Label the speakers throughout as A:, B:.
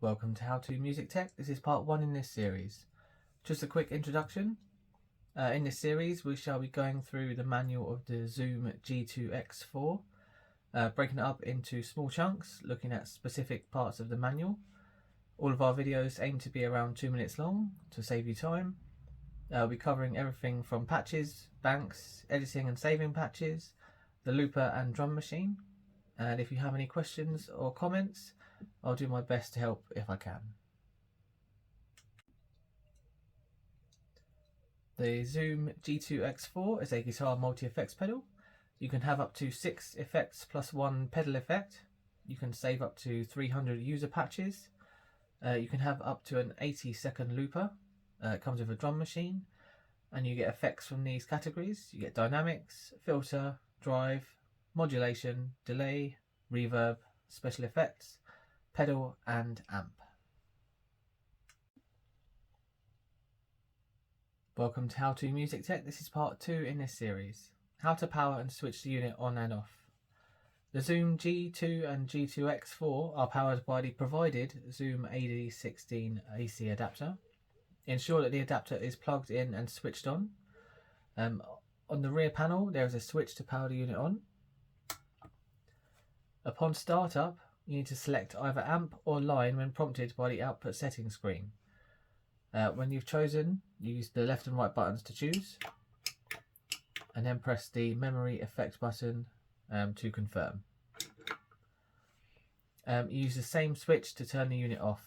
A: Welcome to How To Music Tech. This is part 1 in this series. Just a quick introduction. In this series we shall be going through the manual of the Zoom G2X4, breaking it up into small chunks, looking at specific parts of the manual. All of our videos aim to be around 2 minutes long to save you time. We'll be covering everything from patches, banks, editing and saving patches, the looper and drum machine. And if you have any questions or comments, I'll do my best to help if I can. The Zoom G2X4 is a guitar multi-effects pedal. You can have up to 6 effects plus 1 pedal effect. You can save up to 300 user patches. You can have up to an 80-second looper. It comes with a drum machine, and you get effects from these categories. You get dynamics, filter, drive, modulation, delay, reverb, special effects, pedal and amp. Welcome to How To Music Tech. This is part 2 in this series. How to power and switch the unit on and off. The Zoom G2 and G2X4 are powered by the provided Zoom AD16 AC adapter. Ensure that the adapter is plugged in and switched on. On the rear panel there is a switch to power the unit on. Upon startup, you need to select either amp or line when prompted by the output settings screen. When you've chosen, use the left and right buttons to choose, and then press the memory effect button to confirm. Use the same switch to turn the unit off.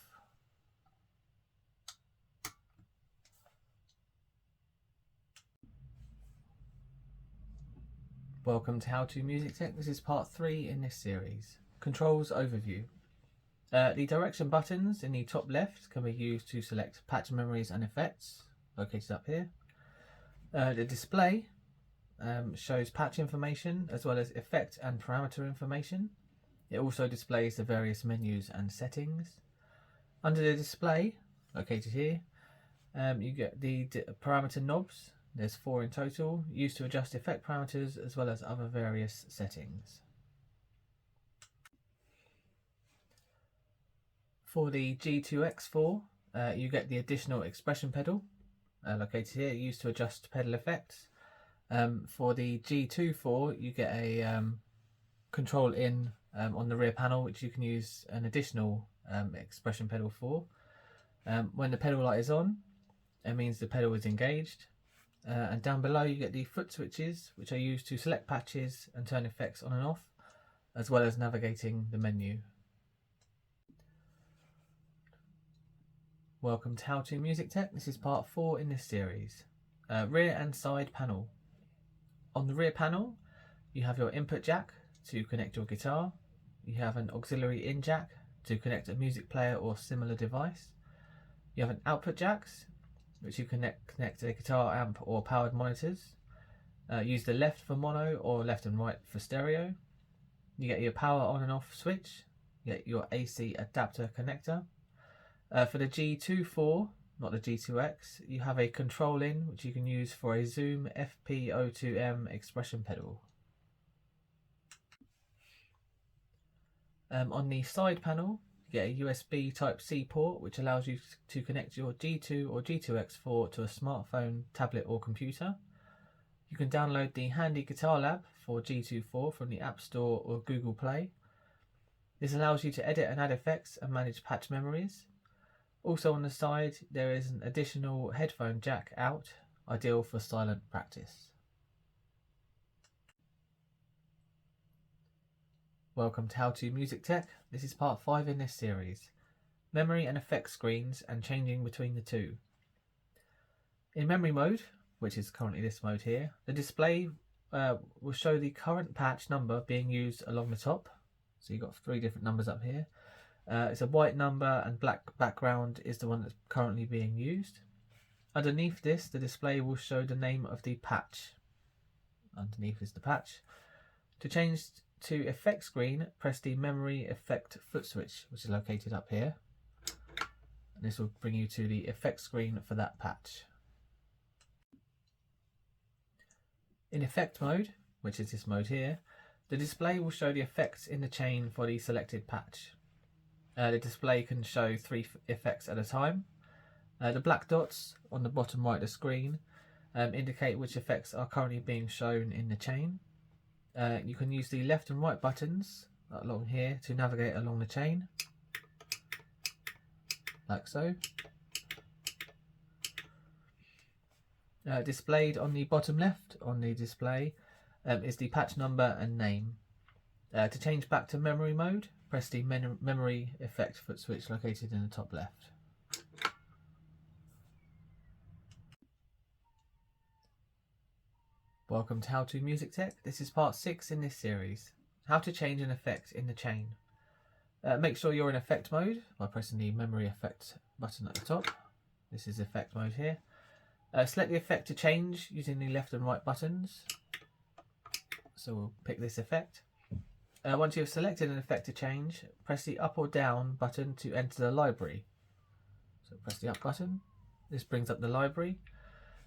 A: Welcome to How To Music Tech. This is part 3 in this series. Controls overview. The direction buttons in the top left can be used to select patch memories and effects, located up here. The display shows patch information as well as effect and parameter information. It also displays the various menus and settings. Under the display, located here, you get the parameter knobs. There's 4 in total, used to adjust effect parameters as well as other various settings. For the G2X4, you get the additional expression pedal, located here, used to adjust pedal effects. For the G2.4, you get a control in on the rear panel, which you can use an additional expression pedal for. When the pedal light is on, it means the pedal is engaged. And down below you get the foot switches, which are used to select patches and turn effects on and off, as well as navigating the menu. Welcome to How To Music Tech. This is part 4 in this series. Rear and side panel. On the rear panel you have your input jack to connect your guitar. You have an auxiliary in jack to connect a music player or similar device. You have an output jacks, which you connect a guitar amp or powered monitors. Use the left for mono or left and right for stereo. You get your power on and off switch. You get your AC adapter connector. For the G2.4, not the G2X, you have a control in which you can use for a Zoom FP02M expression pedal. On the side panel, you get a USB Type-C port which allows you to connect your G2 or G2X4 to a smartphone, tablet or computer. You can download the Handy Guitar Lab for G2.4 from the App Store or Google Play. This allows you to edit and add effects and manage patch memories. Also on the side there is an additional headphone jack out, ideal for silent practice. Welcome to How To Music Tech. This is part 5 in this series. Memory and effects screens and changing between the two. In memory mode, which is currently this mode here, the display will show the current patch number being used along the top. So you've got 3 different numbers up here. It's a white number and black background is the one that's currently being used. Underneath this, the display will show the name of the patch. Underneath is the patch. To change to effect screen, press the memory effect foot switch, which is located up here. And this will bring you to the effect screen for that patch. In effect mode, which is this mode here, the display will show the effects in the chain for the selected patch. The display can show 3 effects at a time. The black dots on the bottom right of the screen indicate which effects are currently being shown in the chain. You can use the left and right buttons along here to navigate along the chain, like so. Displayed on the bottom left on the display is the patch number and name. To change back to memory mode, press the memory effect foot switch located in the top left. Welcome to How to Music Tech. This is part 6 in this series. How to change an effect in the chain. Make sure you're in effect mode by pressing the memory effect button at the top. This is effect mode here. Select the effect to change using the left and right buttons. So we'll pick this effect. Once you've selected an effect to change, press the up or down button to enter the library. So press the up button. This brings up the library.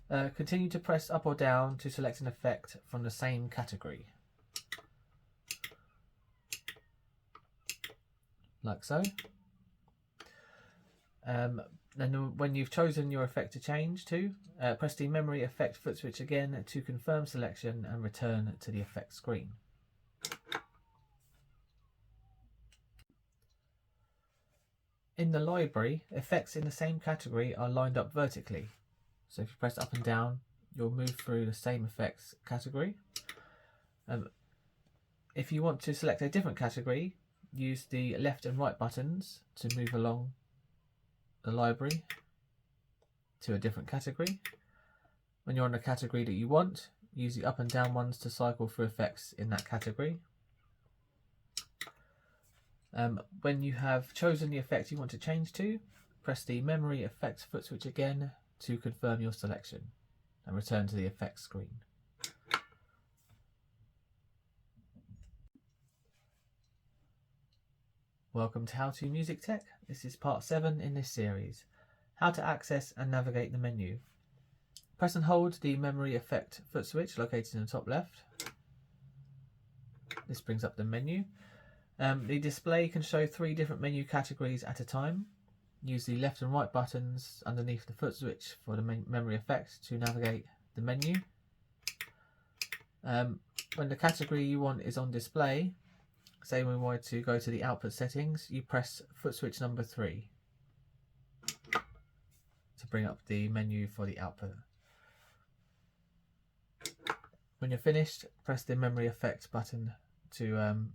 A: Continue to press up or down to select an effect from the same category. Like so. Then when you've chosen your effect to change to, press the memory effect foot switch again to confirm selection and return to the effect screen. In the library, effects in the same category are lined up vertically. So if you press up and down, you'll move through the same effects category. If you want to select a different category, use the left and right buttons to move along the library to a different category. When you're on the category that you want, use the up and down ones to cycle through effects in that category. When you have chosen the effect you want to change to, press the memory effect foot switch again to confirm your selection and return to the effects screen. Welcome to How to Music Tech. This is part 7 in this series. How to access and navigate the menu. Press and hold the memory effect foot switch located in the top left. This brings up the menu. The display can show 3 different menu categories at a time. Use the left and right buttons underneath the foot switch for the memory effect to navigate the menu. When the category you want is on display, say we wanted to go to the output settings, you press foot switch number 3 to bring up the menu for the output. When you're finished, press the memory effect button to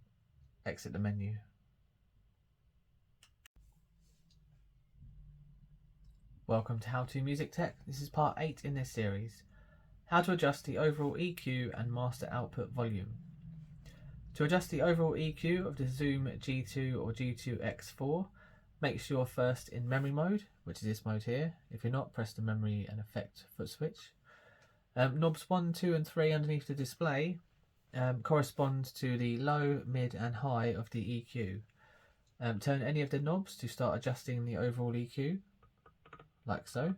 A: exit the menu. Welcome to How to Music Tech. This is part 8 in this series. How to adjust the overall EQ and master output volume. To adjust the overall EQ of the Zoom G2 or G2X4, make sure you're first in memory mode, which is this mode here. If you're not, press the memory and effect foot switch. Knobs 1, 2 and 3 underneath the display correspond to the low, mid and high of the EQ. Turn any of the knobs to start adjusting the overall EQ, like so.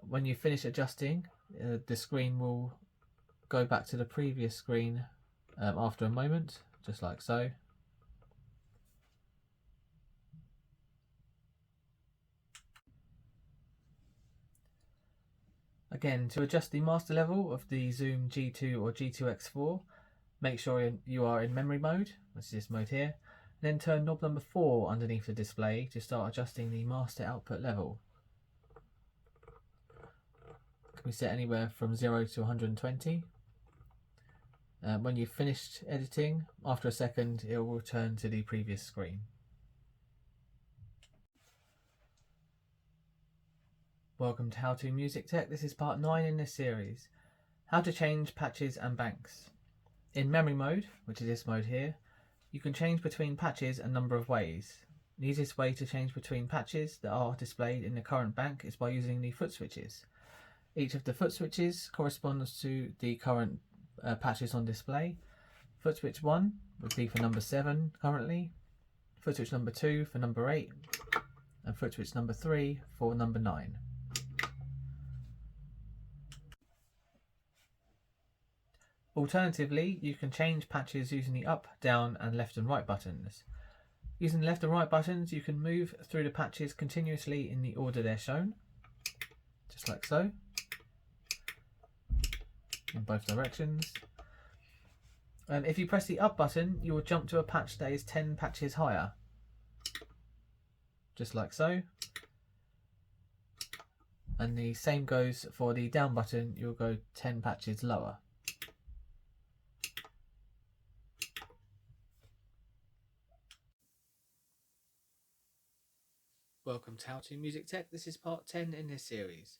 A: When you finish adjusting, the screen will go back to the previous screen after a moment, just like so. Again, to adjust the master level of the Zoom G2 or G2X4, make sure you are in memory mode, which is this mode here, and then turn knob number 4 underneath the display to start adjusting the master output level. It can be set anywhere from 0 to 120. When you've finished editing, after a second it will return to the previous screen. Welcome to How to Music Tech. This is part 9 in this series. How to change patches and banks. In memory mode, which is this mode here, you can change between patches a number of ways. The easiest way to change between patches that are displayed in the current bank is by using the foot switches. Each of the foot switches corresponds to the current patches on display. Foot switch 1 would be for number 7 currently, foot switch number 2 for number 8, and foot switch number 3 for number 9. Alternatively, you can change patches using the up, down and left and right buttons. Using the left and right buttons, you can move through the patches continuously in the order they're shown, just like so, in both directions. If you press the up button, you will jump to a patch that is 10 patches higher, just like so. And the same goes for the down button, you'll go 10 patches lower. Welcome to How to Music Tech. This is part 10 in this series.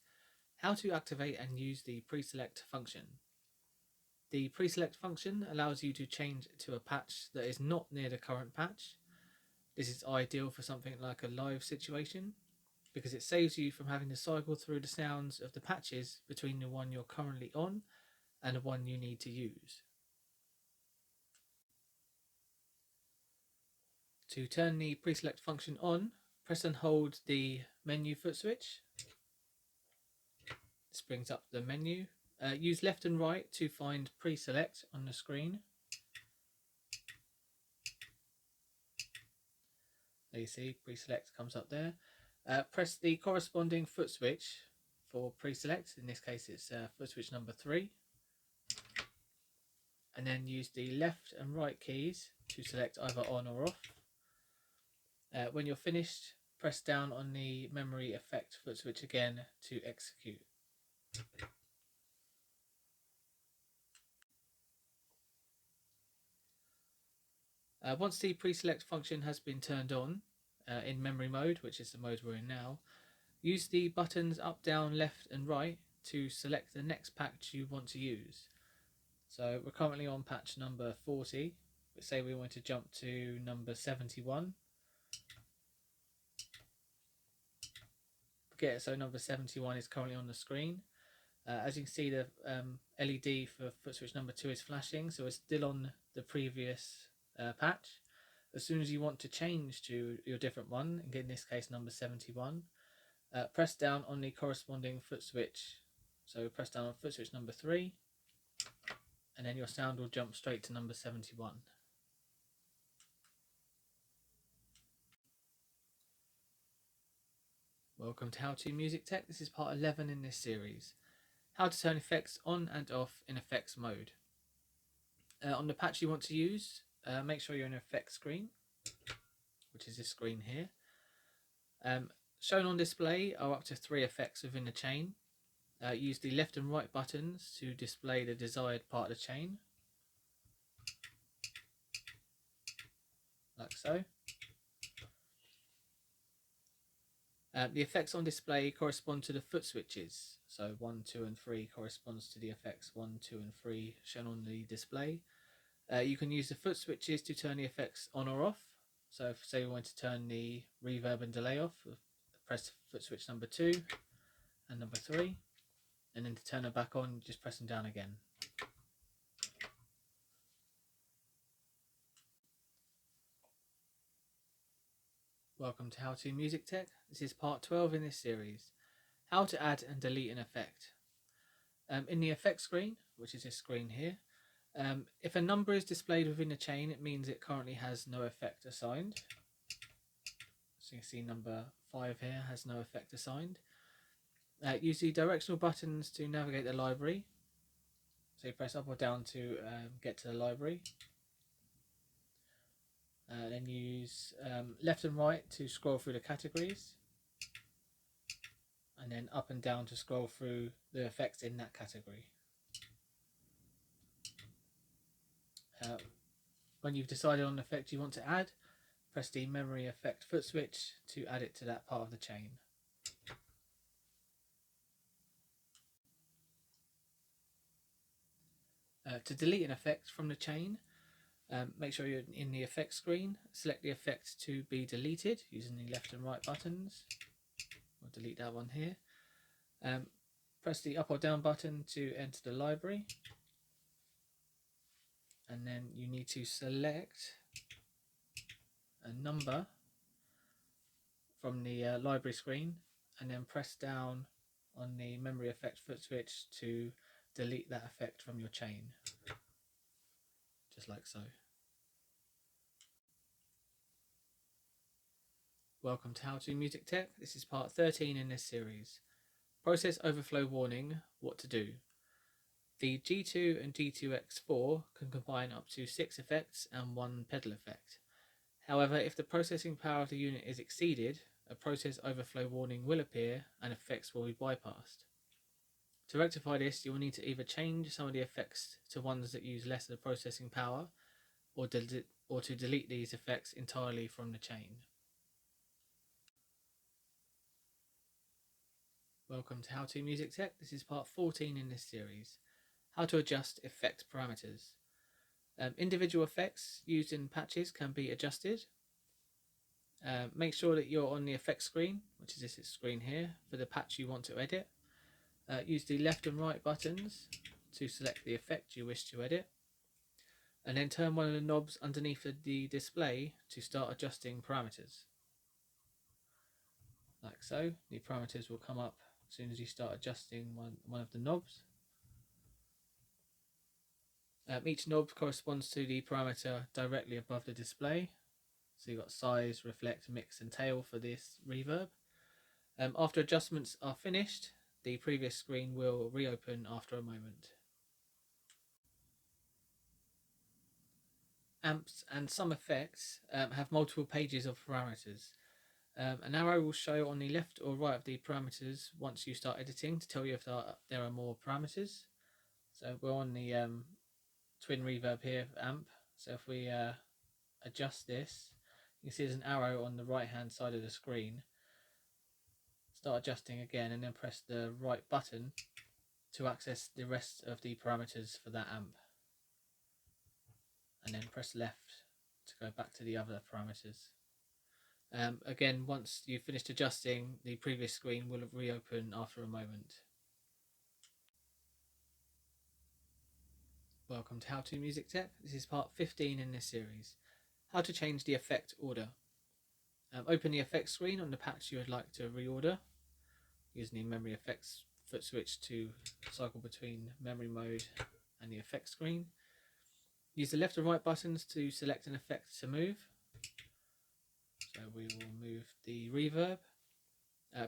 A: How to activate and use the preselect function. The preselect function allows you to change to a patch that is not near the current patch. This is ideal for something like a live situation because it saves you from having to cycle through the sounds of the patches between the one you're currently on and the one you need to use. To turn the preselect function on, press and hold the menu foot switch. This brings up the menu. Use left and right to find preselect on the screen. There you see, preselect comes up there. Press the corresponding foot switch for preselect. In this case, it's foot switch number 3. And then use the left and right keys to select either on or off. When you're finished, press down on the memory effect foot switch again to execute. Once the preselect function has been turned on in memory mode, which is the mode we're in now, use the buttons up, down, left and right to select the next patch you want to use. So we're currently on patch number 40, but say we want to jump to number 71. So number 71 is currently on the screen. As you can see, the LED for foot switch number 2 is flashing, so it's still on the previous patch. As soon as you want to change to your different one, in this case number 71, press down on the corresponding foot switch. So press down on foot switch number 3, and then your sound will jump straight to number 71. Welcome to How to Music Tech. This is part 11 in this series. How to turn effects on and off in effects mode. On the patch you want to use, make sure you're in effects screen, which is this screen here. Shown on display are up to 3 effects within the chain. Use the left and right buttons to display the desired part of the chain, like so. The effects on display correspond to the foot switches. So 1, 2 and 3 corresponds to the effects 1, 2 and 3 shown on the display. You can use the foot switches to turn the effects on or off. So if say we want to turn the reverb and delay off, press foot switch number 2 and number 3. And then to turn it back on, just press them down again. Welcome to How to Music Tech. This is part 12 in this series. How to add and delete an effect. In the effect screen, which is this screen here, if a number is displayed within a chain, it means it currently has no effect assigned. So you can see number 5 here has no effect assigned. Use the directional buttons to navigate the library. So you press up or down to get to the library. Then use left and right to scroll through the categories, and then up and down to scroll through the effects in that category. When you've decided on the effect you want to add, press the memory effect foot switch to add it to that part of the chain. To delete an effect from the chain, make sure you're in the effect screen, select the effect to be deleted using the left and right buttons. We'll delete that one here. Press the up or down button to enter the library, and then you need to select a number from the library screen, and then press down on the memory effect foot switch to delete that effect from your chain. just like so. Welcome to How to Music Tech. This is part 13 in this series. Process overflow warning, what to do. The G2 and G2X4 can combine up to 6 effects and 1 pedal effect. However, if the processing power of the unit is exceeded, a process overflow warning will appear and effects will be bypassed. To rectify this, you will need to either change some of the effects to ones that use less of the processing power, or to delete these effects entirely from the chain. Welcome to How to Music Tech. This is part 14 in this series. How to adjust effect parameters. Individual effects used in patches can be adjusted. Make sure that you're on the effect screen, which is this screen here, for the patch you want to edit. Use the left and right buttons to select the effect you wish to edit, and then turn one of the knobs underneath the display to start adjusting parameters. Like so. The parameters will come up as soon as you start adjusting one of the knobs. Each knob corresponds to the parameter directly above the display. So you've got size, reflect, mix and tail for this reverb. After adjustments are finished, the previous screen will reopen after a moment. Amps and some effects have multiple pages of parameters. An arrow will show on the left or right of the parameters once you start editing to tell you if there are more parameters. So we're on the twin reverb here amp. So if we adjust this, you can see there's an arrow on the right hand side of the screen. Start adjusting again and then press the right button to access the rest of the parameters for that amp, and then press left to go back to the other parameters. Again, once you've finished adjusting, the previous screen will reopen after a moment. Welcome to How to Music Tech. This is part 15 in this series. How to change the effect order. Open the effects screen on the patch you would like to reorder, using the memory effects foot switch to cycle between memory mode and the effects screen. Use the left and right buttons to select an effect to move. So we will move the reverb.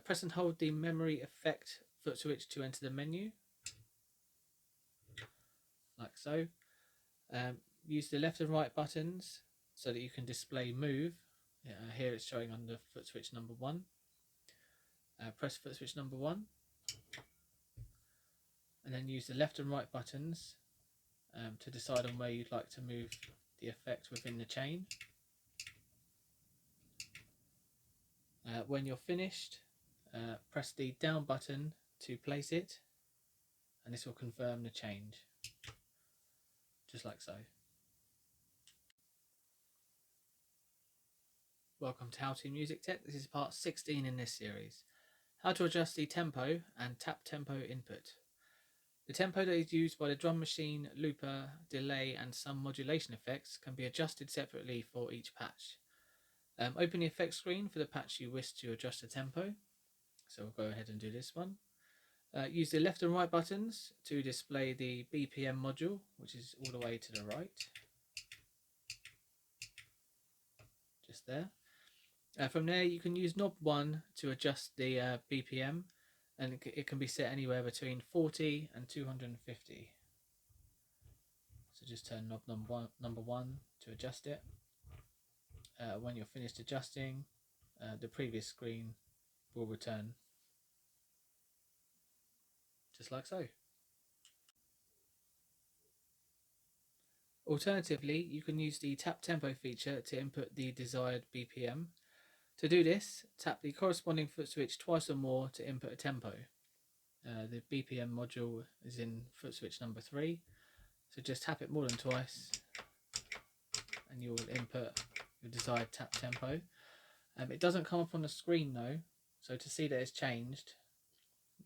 A: Press and hold the memory effect foot switch to enter the menu, like so. Use the left and right buttons so that you can display move. Here it's showing under foot switch number 1. Press foot switch number 1, and then use the left and right buttons to decide on where you'd like to move the effect within the chain. When you're finished, press the down button to place it, and this will confirm the change, just like so. Welcome to How to Music Tech. This is part 16 in this series. How to adjust the tempo and tap tempo input. The tempo that is used by the drum machine, looper, delay and some modulation effects can be adjusted separately for each patch. Open the effects screen for the patch you wish to adjust the tempo. So we'll go ahead and do this one. Use the left and right buttons to display the BPM module, which is all the way to the right. Just there. From there you can use knob 1 to adjust the BPM, and it can be set anywhere between 40 and 250. So just turn knob number 1 to adjust it. When you're finished adjusting, the previous screen will return, just like so. Alternatively, you can use the tap tempo feature to input the desired BPM. To do this, tap the corresponding foot switch twice or more to input a tempo. The BPM module is in foot switch number 3, so just tap it more than twice and you will input your desired tap tempo. It doesn't come up on the screen though, so to see that it's changed,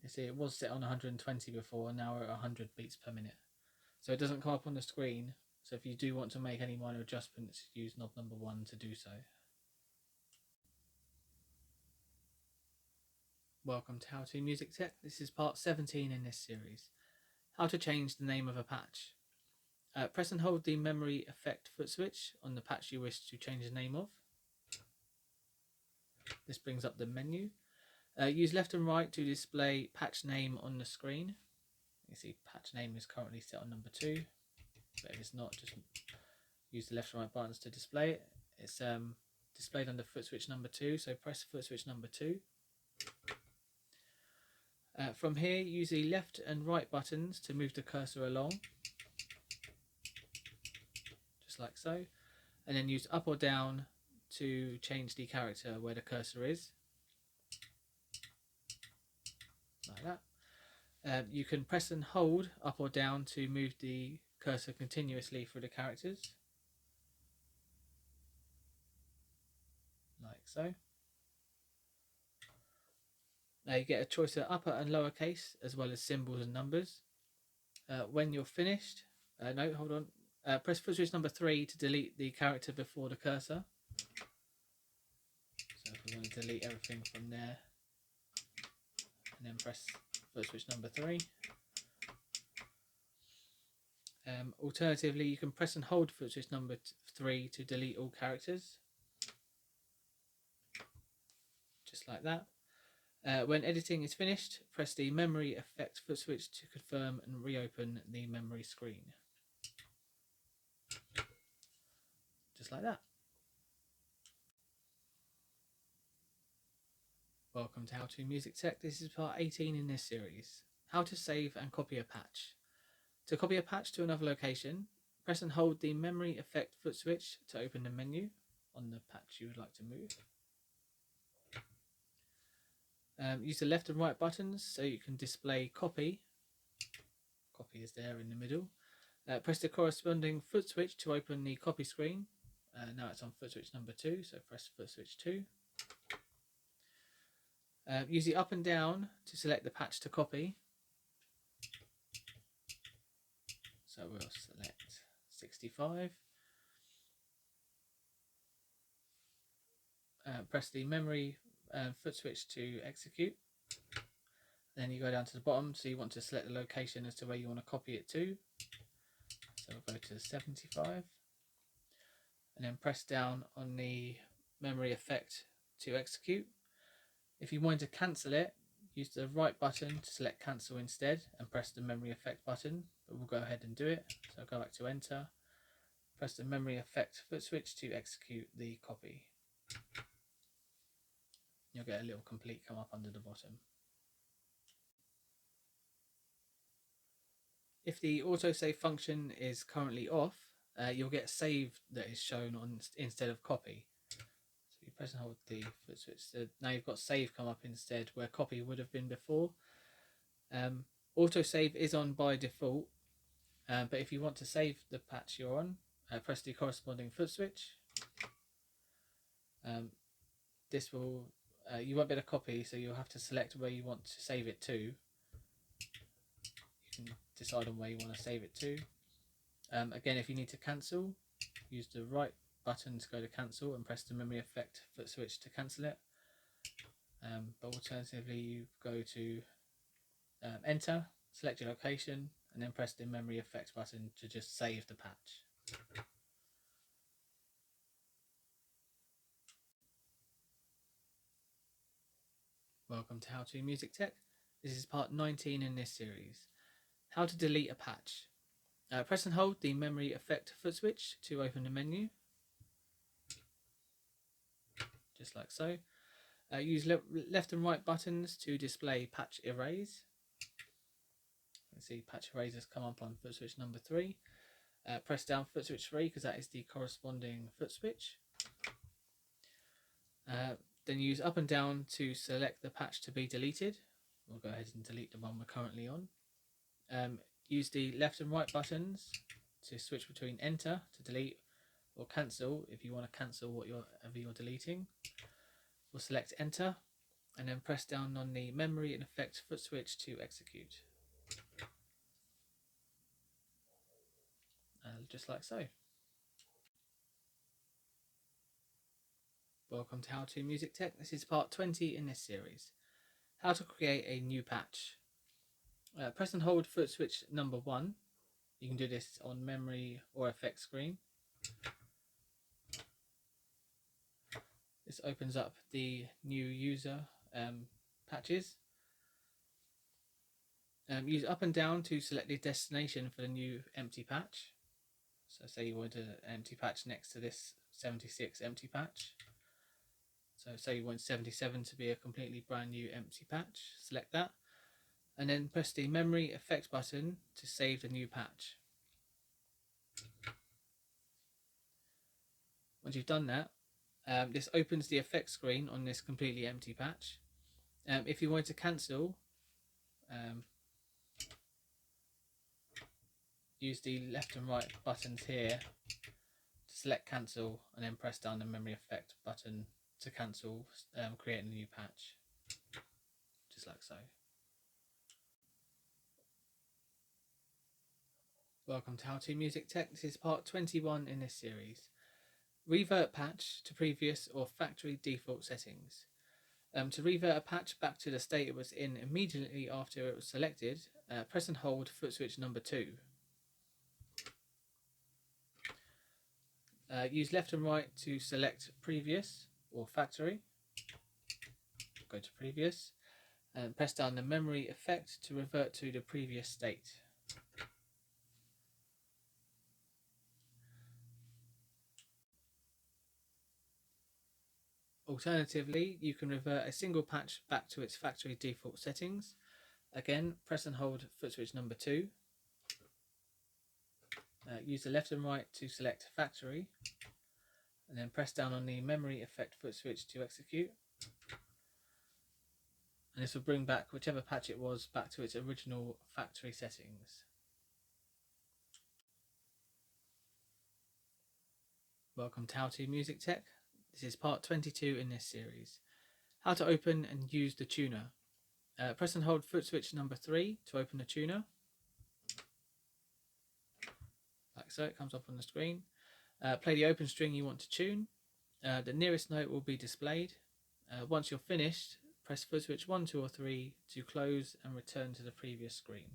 A: you see it was set on 120 before, now we're at 100 beats per minute. So it doesn't come up on the screen, so if you do want to make any minor adjustments, use knob number 1 to do so. Welcome to How to Music Tech. This is part 17 in this series. How to change the name of a patch. Press and hold the memory effect foot switch on the patch you wish to change the name of. This brings up the menu. Use left and right to display patch name on the screen. You see patch name is currently set on number 2, but if it's not, just use the left and right buttons to display it. It's displayed under foot switch number 2, so press foot switch number 2. From here, use the left and right buttons to move the cursor along, just like so, and then use up or down to change the character where the cursor is, like that. You can press and hold up or down to move the cursor continuously through the characters, like so. Now you get a choice of upper and lower case, as well as symbols and numbers. When you're finished, no, hold on. Press foot switch number 3 to delete the character before the cursor. So if we want to delete everything from there, and then press foot switch number 3. Alternatively, you can press and hold foot switch number 3 to delete all characters, just like that. When editing is finished, press the memory effect foot switch to confirm and reopen the memory screen. Just like that. Welcome to How to Music Tech. This is part 18 in this series. How to save and copy a patch. To copy a patch to another location, press and hold the memory effect foot switch to open the menu on the patch you would like to move. Use the left and right buttons so you can display copy. Copy is there in the middle. Press the corresponding foot switch to open the copy screen. Now it's on foot switch number 2, so press foot switch 2. Use the up and down to select the patch to copy. So we'll select 65. Press the memory foot switch to execute. Then you go down to the bottom, so you want to select the location as to where you want to copy it to. So we'll go to 75. And then press down on the memory effect to execute. If you wanted to cancel it, use the right button to select cancel instead and press the memory effect button, but we'll go ahead and do it. So go back to enter, press the memory effect foot switch to execute the copy. You'll get a little complete come up under the bottom. If the autosave function is currently off, you'll get save that is shown on instead of copy. So you press and hold the foot switch. So now you've got save come up instead where copy would have been before. Autosave is on by default, but if you want to save the patch you're on, press the corresponding foot switch. This will you won't be able to copy, so you'll have to select where you want to save it to. You can decide on where you want to save it to. Again, if you need to cancel, use the right button to go to cancel and press the memory effect foot switch to cancel it. But alternatively, you go to enter, select your location, and then press the memory effect button to just save the patch. Welcome to How to Music Tech. This is part 19 in this series. How to delete a patch. Press and hold the memory effect foot switch to open the menu, just like so. Use left and right buttons to display patch erase. You can see patch erase has come up on foot switch number 3. Press down foot switch 3 because that is the corresponding foot switch. Then use up and down to select the patch to be deleted. We'll go ahead and delete the one we're currently on. Use the left and right buttons to switch between enter to delete or cancel if you want to cancel whatever you're deleting. We'll select enter and then press down on the memory and effect foot switch to execute. Just like so. Welcome to How to Music Tech. This is part 20 in this series. How to create a new patch. Press and hold foot switch number 1 You can do this on memory or effects screen. This opens up the new user patches. Use up and down to select the destination for the new empty patch. So say you wanted an empty patch next to this 76 empty patch. So say you want 77 to be a completely brand new empty patch. Select that. And then press the memory effect button to save the new patch. Once you've done that, this opens the effect screen on this completely empty patch. If you want to cancel, use the left and right buttons here to select cancel, and then press down the memory effect button to cancel, creating a new patch, just like so. Welcome to How to Music Tech. This is part 21 in this series. Revert patch to previous or factory default settings. To revert a patch back to the state it was in immediately after it was selected, press and hold foot switch number 2. Use left and right to select previous or factory. Go to previous and press down the memory effect to revert to the previous state. Alternatively, you can revert a single patch back to its factory default settings. Again, press and hold foot switch number 2. Use the left and right to select factory, and then press down on the memory effect foot switch to execute. And this will bring back whichever patch it was back to its original factory settings. Welcome to How to Music Tech. This is part 22 in this series. How to open and use the tuner. Press and hold foot switch number 3 to open the tuner. Like so, it comes up on the screen. Play the open string you want to tune. The nearest note will be displayed. Once you're finished, press foot switch 1, 2 or 3 to close and return to the previous screen.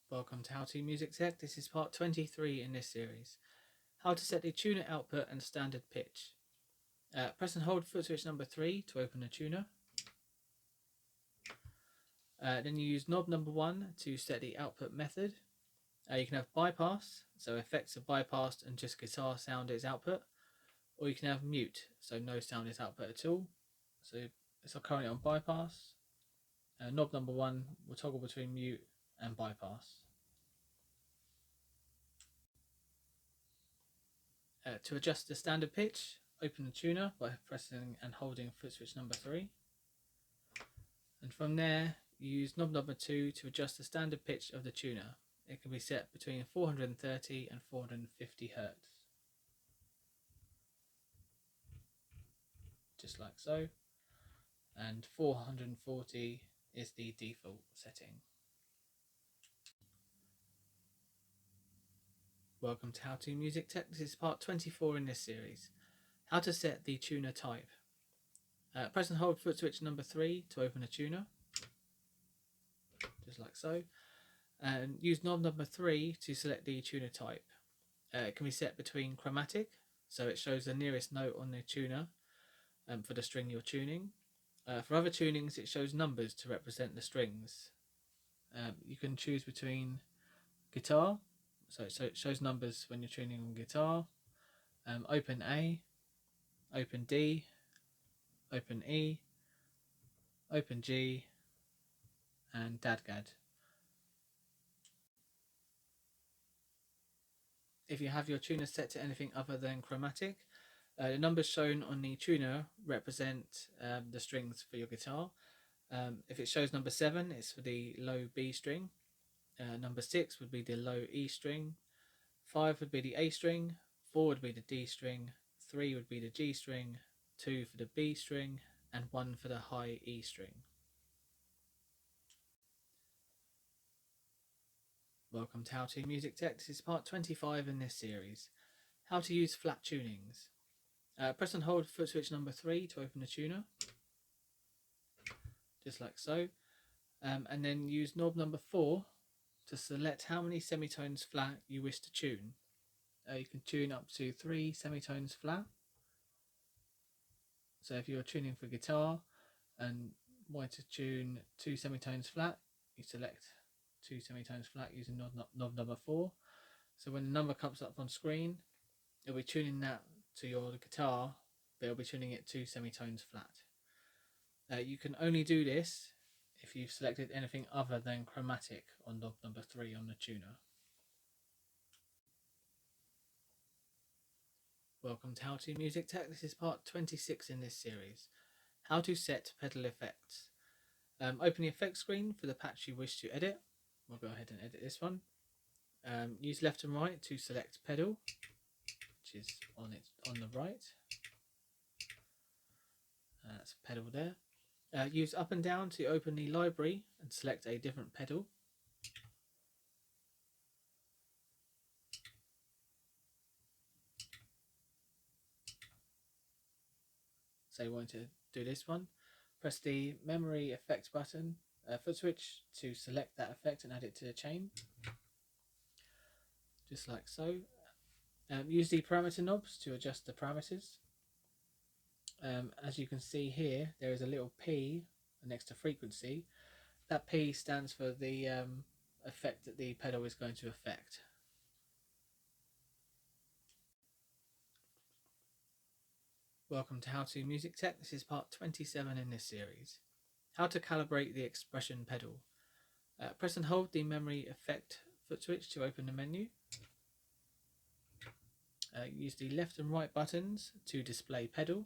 A: Welcome to How to Music Tech. This is part 23 in this series. How to set the tuner output and standard pitch. Press and hold foot switch number 3 to open the tuner. Then you use knob number 1 to set the output method. You can have bypass, so effects are bypassed and just guitar sound is output. Or you can have mute, so no sound is output at all. So it's currently on bypass. Knob number 1 will toggle between mute and bypass. To adjust the standard pitch, open the tuner by pressing and holding foot switch number 3. And from there, you use knob number 2 to adjust the standard pitch of the tuner. It can be set between 430 and 450 Hz. Just like so. And 440 is the default setting. Welcome to How to Music Tech. This is part 24 in this series. How to set the tuner type. Press and hold foot switch number 3 to open a tuner. Just like so. And use knob number 3 to select the tuner type. It can be set between chromatic, so it shows the nearest note on the tuner for the string you're tuning. For other tunings, it shows numbers to represent the strings. You can choose between guitar, so it shows numbers when you're tuning on guitar, open A, open D, open E, open G, and dadgad. If you have your tuner set to anything other than chromatic, the numbers shown on the tuner represent the strings for your guitar. If it shows number 7, it's for the low B string. Number 6 would be the low E string. 5 would be the A string. 4 would be the D string. 3 would be the G string, 2 for the B string, and 1 for the high E string. Welcome to How to Music Tech. This is part 25 in this series. How to use flat tunings. Press and hold foot switch number 3 to open the tuner, just like so, and then use knob number 4 to select how many semitones flat you wish to tune. You can tune up to 3 semitones flat. So if you're tuning for guitar and want to tune 2 semitones flat, you select 2 semitones flat using knob number 4. So when the number comes up on screen, it'll be tuning that to your guitar, but it'll be tuning it 2 semitones flat. You can only do this if you've selected anything other than chromatic on knob number 3 on the tuner. Welcome to How to Music Tech. This is part 26 in this series. How to set pedal effects. Open the effects screen for the patch you wish to edit. We'll go ahead and edit this one. Use left and right to select pedal, which is on the right. That's a pedal there. Use up and down to open the library and select a different pedal. So you want to do this one. Press the memory effect button, foot switch, to select that effect and add it to the chain, just like so. Use the parameter knobs to adjust the parameters. As you can see here, there is a little P next to frequency. That P stands for the effect that the pedal is going to affect. Welcome to How to Music Tech. This is part 27 in this series. How to calibrate the expression pedal. Press and hold the memory effect foot switch to open the menu. Use the left and right buttons to display pedal.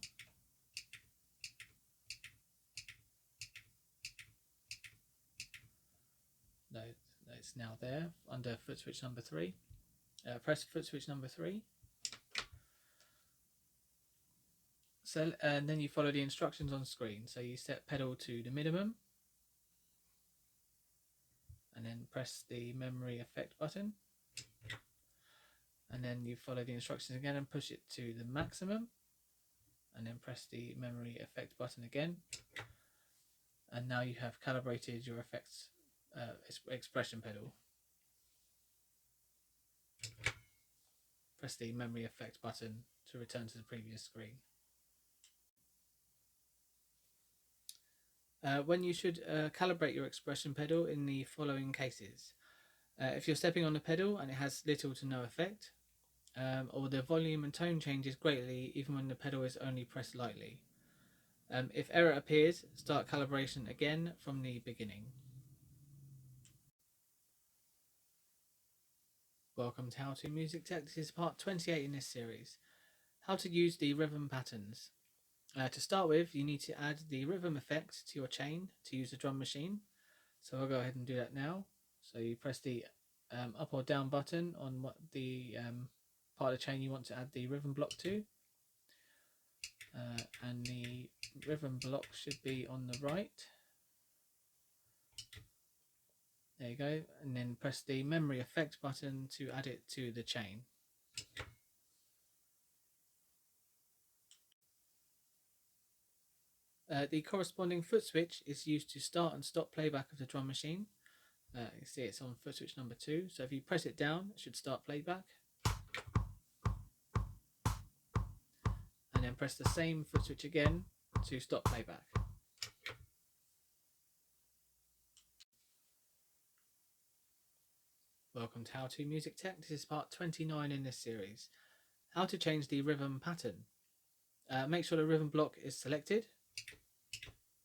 A: No, it's now there under foot switch number 3. Press foot switch number 3. So, and then you follow the instructions on screen. So you set pedal to the minimum, and then press the memory effect button, and then you follow the instructions again and push it to the maximum, and then press the memory effect button again, and now you have calibrated your effects expression pedal. Press the memory effect button to return to the previous screen. When you should calibrate your expression pedal in the following cases. If you're stepping on the pedal and it has little to no effect, or the volume and tone changes greatly even when the pedal is only pressed lightly. If error appears, start calibration again from the beginning. Welcome to How to Music Tech. This is part 28 in this series. How to use the rhythm patterns. To start with, you need to add the rhythm effect to your chain to use the drum machine. So I'll go ahead and do that now. So you press the up or down button on what the part of the chain you want to add the rhythm block to. And the rhythm block should be on the right. There you go. And then press the memory effect button to add it to the chain. The corresponding foot switch is used to start and stop playback of the drum machine. You see it's on foot switch number 2, so if you press it down it should start playback, and then press the same foot switch again to stop playback. Welcome to How to Music Tech. This is part 29 in this series. How to change the rhythm pattern. Make sure the rhythm block is selected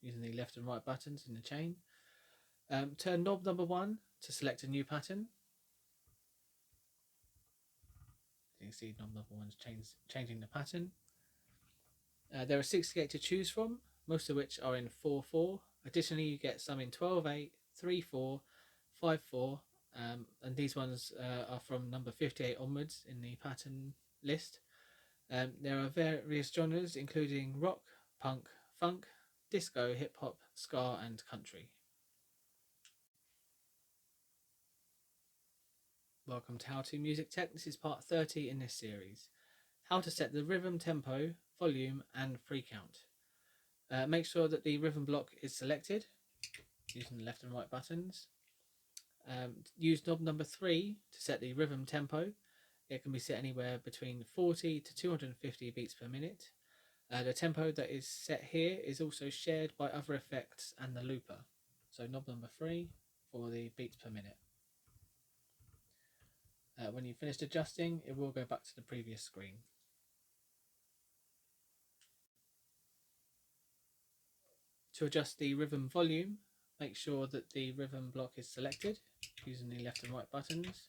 A: using the left and right buttons in the chain. Turn knob number 1 to select a new pattern. You can see knob number 1 is changing the pattern. There are 6 to choose from, most of which are in 4/4. Additionally, you get some in 12/8, 3/4, 5/4, and these ones are from number 58 onwards in the pattern list. There are various genres including rock, punk, funk, disco, hip hop, ska and country. Welcome to How to Music Tech. This is part 30 in this series. How to set the rhythm, tempo, volume and free count. Make sure that the rhythm block is selected using the left and right buttons. Use knob number 3 to set the rhythm tempo. It can be set anywhere between 40 to 250 beats per minute. The tempo that is set here is also shared by other effects and the looper. So knob number 3 for the beats per minute. When you've finished adjusting, it will go back to the previous screen. To adjust the rhythm volume, make sure that the rhythm block is selected using the left and right buttons.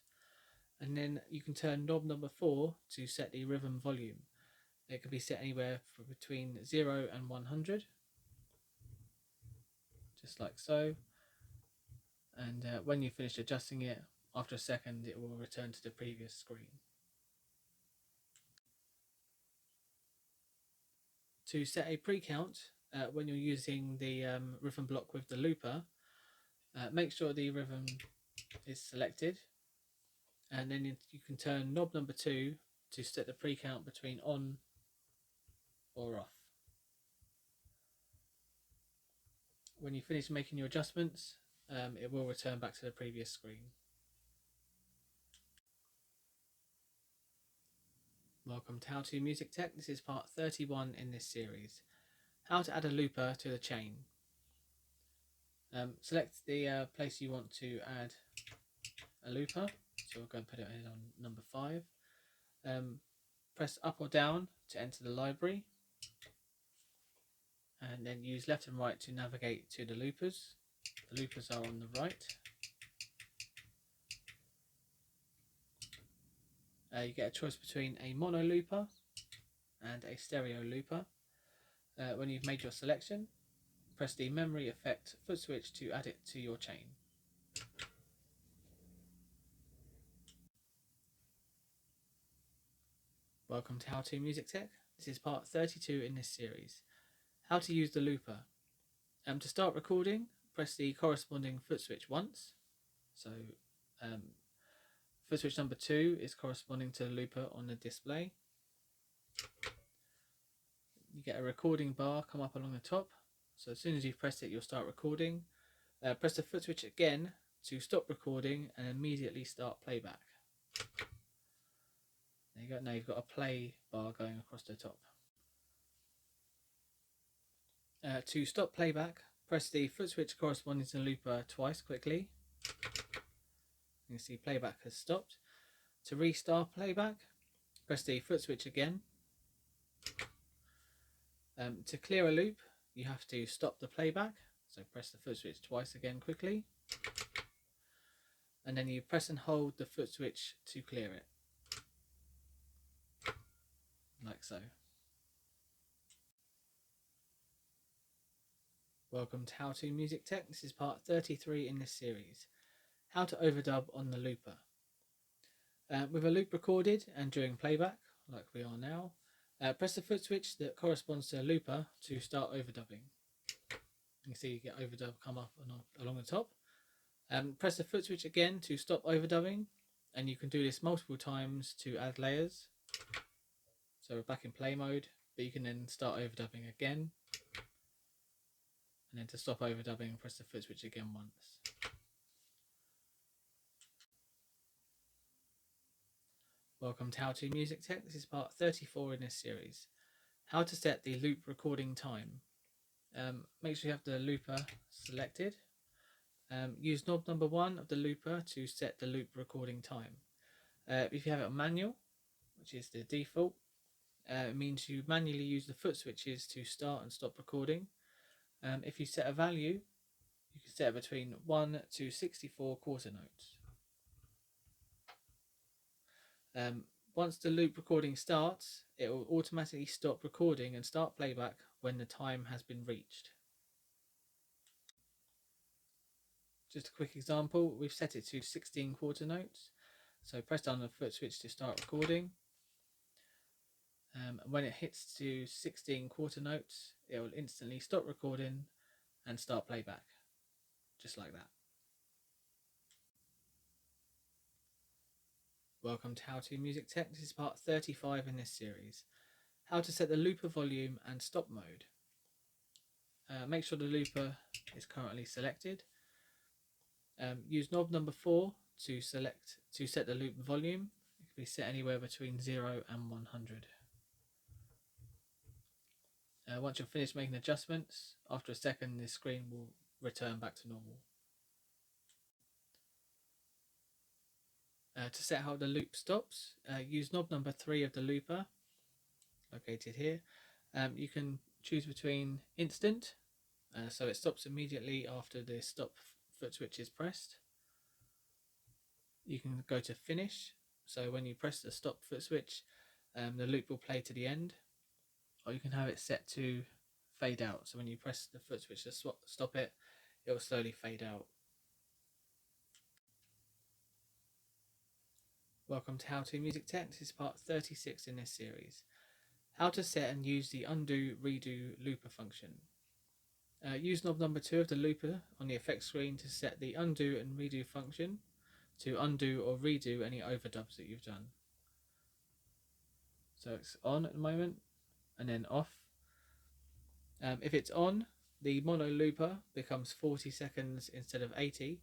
A: And then you can turn knob number 4 to set the rhythm volume. It can be set anywhere from between 0 and 100, just like so. And when you finish adjusting it, after a second it will return to the previous screen. To set a pre-count, when you're using the rhythm block with the looper, make sure the rhythm is selected, and then you can turn knob number 2 to set the pre-count between on or off. When you finish making your adjustments, it will return back to the previous screen. Welcome to How to Music Tech. This is part 31 in this series. How to add a looper to the chain. Select the place you want to add a looper. So we'll go and put it in on number 5. Press up or down to enter the library, and then use left and right to navigate to the loopers. The loopers are on the right. You get a choice between a mono looper and a stereo looper. When you've made your selection, press the memory effect foot switch to add it to your chain. Welcome to How to Music Tech. This is part 32 in this series. How to use the looper. To start recording, press the corresponding foot switch once. So foot switch number 2 is corresponding to the looper on the display. You get a recording bar come up along the top. So as soon as you've pressed it, you'll start recording. Press the foot switch again to stop recording and immediately start playback. There you go. Now you've got a play bar going across the top. To stop playback, press the foot switch corresponding to the looper twice quickly. You can see playback has stopped. To restart playback, press the foot switch again. To clear a loop, you have to stop the playback, so press the foot switch twice again quickly, and then you press and hold the foot switch to clear it, like so. Welcome to How to Music Tech. This is part 33 in this series. How to overdub on the looper. With a loop recorded and during playback, like we are now, press the foot switch that corresponds to a looper to start overdubbing. You can see you get overdub come up along the top. Press the foot switch again to stop overdubbing, and you can do this multiple times to add layers. So we're back in play mode, but you can then start overdubbing again, and then to stop overdubbing, press the foot switch again once. Welcome to How to Music Tech. This is part 34 in this series. How to set the loop recording time. Make sure you have the looper selected. Use knob number 1 of the looper to set the loop recording time. If you have it on manual, which is the default, it means you manually use the foot switches to start and stop recording. If you set a value, you can set it between 1 to 64 quarter notes. Once the loop recording starts, it will automatically stop recording and start playback when the time has been reached. Just a quick example, we've set it to 16 quarter notes. So press down the foot switch to start recording. When it hits to 16 quarter notes, it will instantly stop recording and start playback, just like that. Welcome to How to Music Tech. This is part 35 in this series. How to set the looper volume and stop mode. Make sure the looper is currently selected. Use knob number 4 to set the loop volume. It can be set anywhere between 0 and 100. Once you're finished making adjustments, after a second the screen will return back to normal. To set how the loop stops, use knob number 3 of the looper, located here. You can choose between instant, so it stops immediately after the stop foot switch is pressed. You can go to finish, so when you press the stop foot switch, the loop will play to the end. Or you can have it set to fade out, so when you press the foot switch to stop it, it will slowly fade out. Welcome to How to Music Tech. This is part 36 in this series. How to set and use the undo redo looper function. Use knob number 2 of the looper on the effects screen to set the undo and redo function to undo or redo any overdubs that you've done. So it's on at the moment and then off. If it's on, the mono looper becomes 40 seconds instead of 80.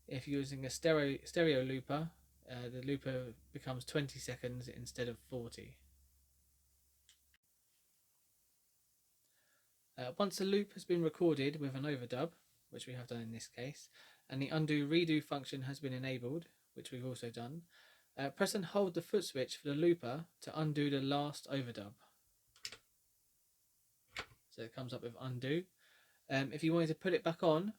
A: If you're using a stereo looper, the looper becomes 20 seconds instead of 40. Once a loop has been recorded with an overdub, which we have done in this case, and the undo redo function has been enabled, which we've also done, press and hold the foot switch for the looper to undo the last overdub. So it comes up with undo. If you wanted to put it back on,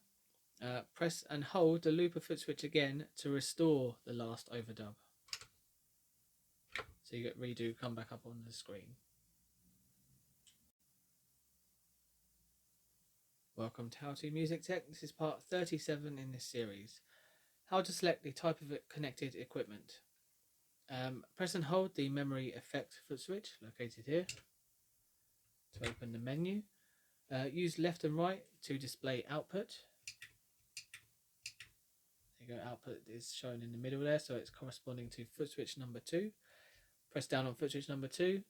A: press and hold the looper foot switch again to restore the last overdub. So you get redo come back up on the screen. Welcome to How to Music Tech. This is part 37 in this series. How to select the type of connected equipment. Press and hold the memory effect foot switch, located here, to open the menu. Use left and right to display output. There you go, output is shown in the middle there, so it's corresponding to foot switch number 2. Press down on foot switch number 2,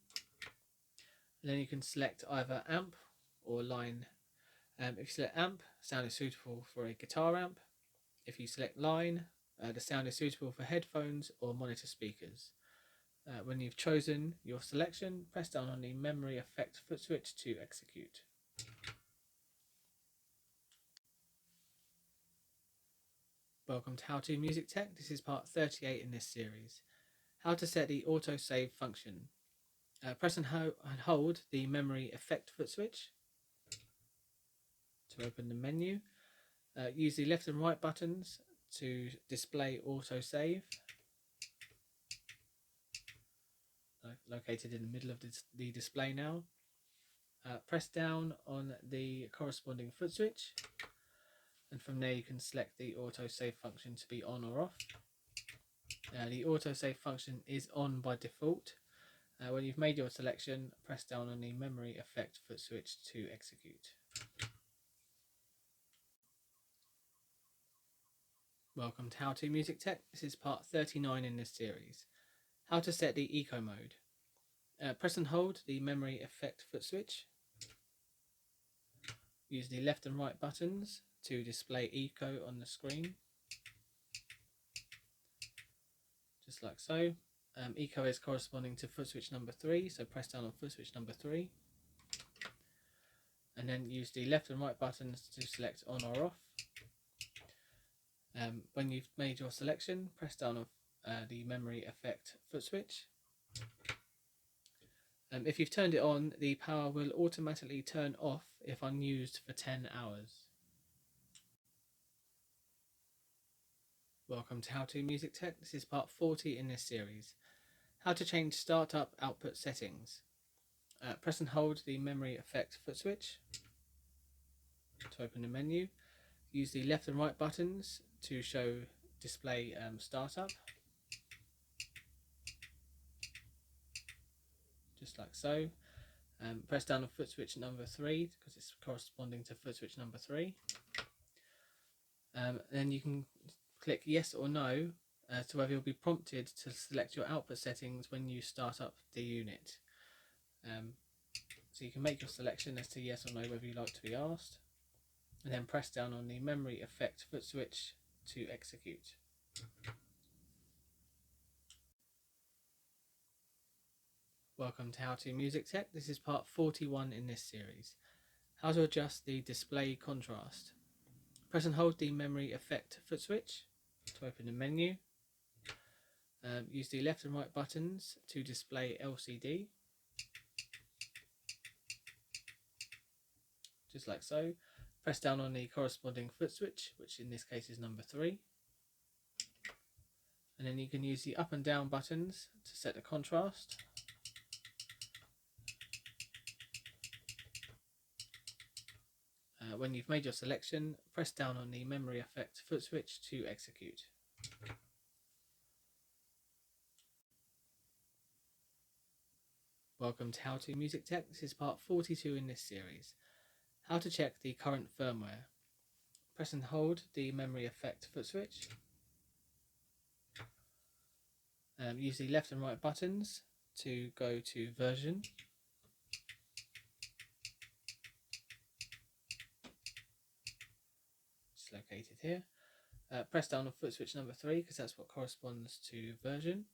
A: and then you can select either amp or line. If you select amp, sound is suitable for a guitar amp. If you select line, the sound is suitable for headphones or monitor speakers. When you've chosen your selection, press down on the memory effect foot switch to execute. Welcome to How to Music Tech. This is part 38 in this series. How to set the autosave function. Press and hold the memory effect foot switch to open the menu. Use the left and right buttons to display autosave, located in the middle of the display now. Press down on the corresponding foot switch, and from there you can select the autosave function to be on or off. The autosave function is on by default. When you've made your selection, press down on the memory effect foot switch to execute. Welcome to How to Music Tech. This is part 39 in this series. How to set the eco mode. Press and hold the memory effect foot switch. Use the left and right buttons to display eco on the screen, just like so. Eco is corresponding to foot switch number 3, so press down on foot switch number 3, and then use the left and right buttons to select on or off. When you've made your selection, press down on the memory effect foot switch. If you've turned it on, the power will automatically turn off if unused for 10 hours. Welcome to How to Music Tech. This is part 40 in this series. How to change startup output settings. Press and hold the memory effect foot switch to open the menu. Use the left and right buttons to display startup,
B: just like so. Press down on foot switch number 3 because it's corresponding to foot switch number 3. Then you can click yes or no to whether you'll be prompted to select your output settings when you start up the unit. So you can make your selection as to yes or no whether you like to be asked, and then press down on the memory effect foot switch to execute. Welcome to How to Music Tech. This is part 41 in this series. How to adjust the display contrast. Press and hold the memory effect foot switch to open the menu. Use the left and right buttons to display LCD, just like so. Press down on the corresponding foot switch, which in this case is number 3. And then you can use the up and down buttons to set the contrast. When you've made your selection, press down on the memory effect foot switch to execute. Welcome to How to Music Tech. This is part 42 in this series. How to check the current firmware. Press and hold the memory effect foot switch. Use the left and right buttons to go to version. It's located here. Press down on foot switch number 3 because that's what corresponds to version.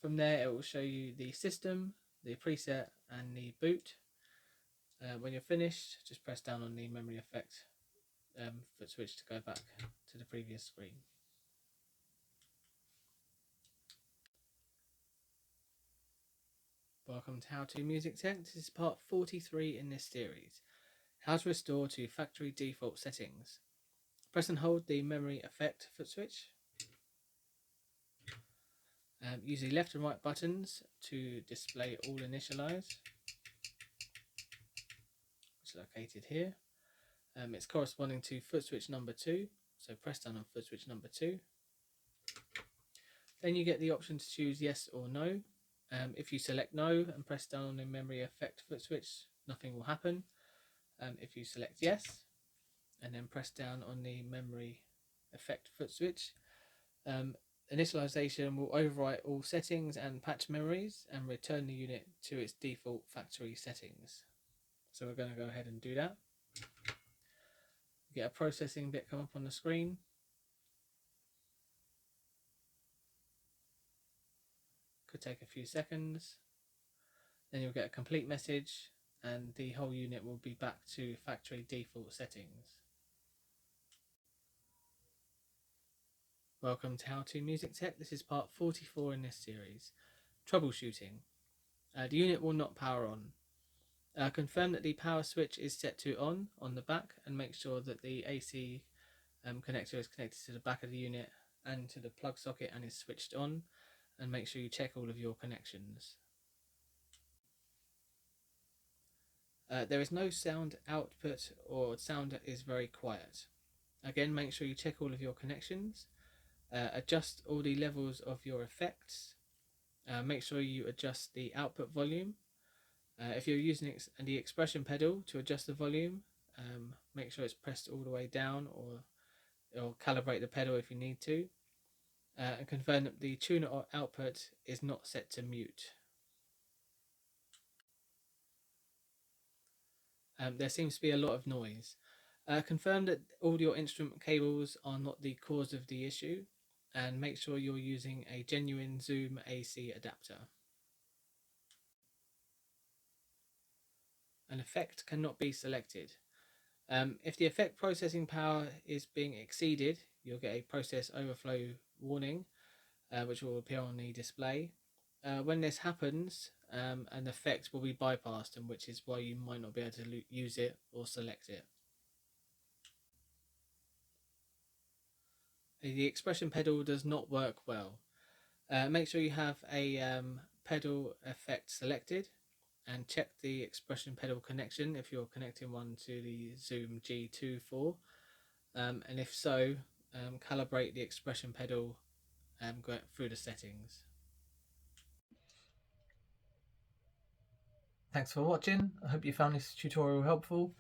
B: From there it will show you the system, the preset and the boot. When you're finished, just press down on the memory effect foot switch to go back to the previous screen. Welcome to How to Music Tech. This is part 43 in this series. How to restore to factory default settings. Press and hold the memory effect foot switch. Use the left and right buttons to display all initialize. It's located here. It's corresponding to foot switch number 2, so press down on foot switch number 2. Then you get the option to choose yes or no. If you select no and press down on the memory effect foot switch, nothing will happen. If you select yes and then press down on the memory effect foot switch, initialization will overwrite all settings and patch memories and return the unit to its default factory settings. So we're going to go ahead and do that. Get a processing bit come up on the screen. Could take a few seconds. Then you'll get a complete message and the whole unit will be back to factory default settings. Welcome to How to Music Tech. This is part 44 in this series. Troubleshooting. The unit will not power on. Confirm that the power switch is set to on the back and make sure that the AC connector is connected to the back of the unit and to the plug socket and is switched on, and make sure you check all of your connections. There is no sound output or sound is very quiet. Again, make sure you check all of your connections. Adjust all the levels of your effects. Make sure you adjust the output volume. If you're using the expression pedal to adjust the volume, make sure it's pressed all the way down, or calibrate the pedal if you need to. And confirm that the tuner output is not set to mute. There seems to be a lot of noise. Confirm that all your instrument cables are not the cause of the issue, and make sure you're using a genuine Zoom AC adapter. An effect cannot be selected. If the effect processing power is being exceeded, you'll get a process overflow warning, which will appear on the display. When this happens, an effect will be bypassed, and which is why you might not be able to use it or select it. The expression pedal does not work well. Make sure you have a pedal effect selected, and check the expression pedal connection if you're connecting one to the Zoom G2X. And if so, calibrate the expression pedal through the settings.
A: Thanks for watching. I hope you found this tutorial helpful.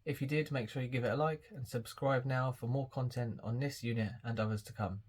A: If you did, make sure you give it a like and subscribe now for more content on this unit and others to come.